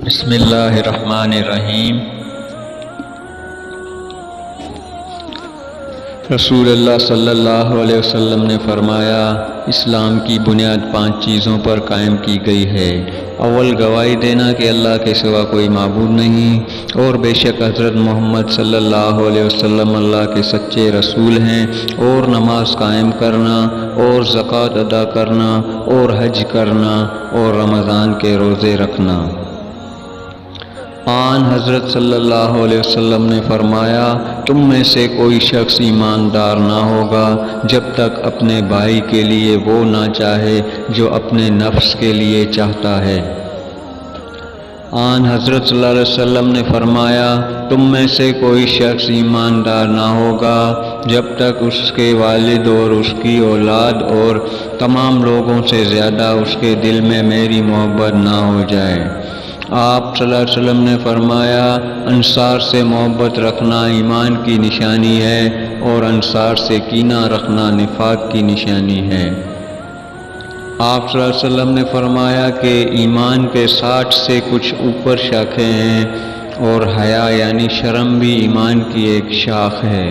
بسم اللہ الرحمن الرحیم۔ رسول اللہ صلی اللہ علیہ وسلم نے فرمایا، اسلام کی بنیاد 5 چیزوں پر قائم کی گئی ہے۔ اول، گواہی دینا کہ اللہ کے سوا کوئی معبود نہیں اور بے شک حضرت محمد صلی اللہ علیہ وسلم اللہ کے سچے رسول ہیں، اور نماز قائم کرنا اور زکوٰۃ ادا کرنا اور حج کرنا اور رمضان کے روزے رکھنا۔ آن حضرت صلی اللہ علیہ وسلم نے فرمایا، تم میں سے کوئی شخص ایماندار نہ ہوگا جب تک اپنے بھائی کے لیے وہ نہ چاہے جو اپنے نفس کے لیے چاہتا ہے۔ آن حضرت صلی اللہ علیہ وسلم نے فرمایا، تم میں سے کوئی شخص ایماندار نہ ہوگا جب تک اس کے والد اور اس کی اولاد اور تمام لوگوں سے زیادہ اس کے دل میں میری محبت نہ ہو جائے۔ آپ صلی اللہ علیہ وسلم نے فرمایا، انصار سے محبت رکھنا ایمان کی نشانی ہے اور انصار سے کینہ رکھنا نفاق کی نشانی ہے۔ آپ صلی اللہ علیہ وسلم نے فرمایا کہ ایمان کے 60 سے کچھ اوپر شاخیں ہیں، اور حیا یعنی شرم بھی ایمان کی ایک شاخ ہے۔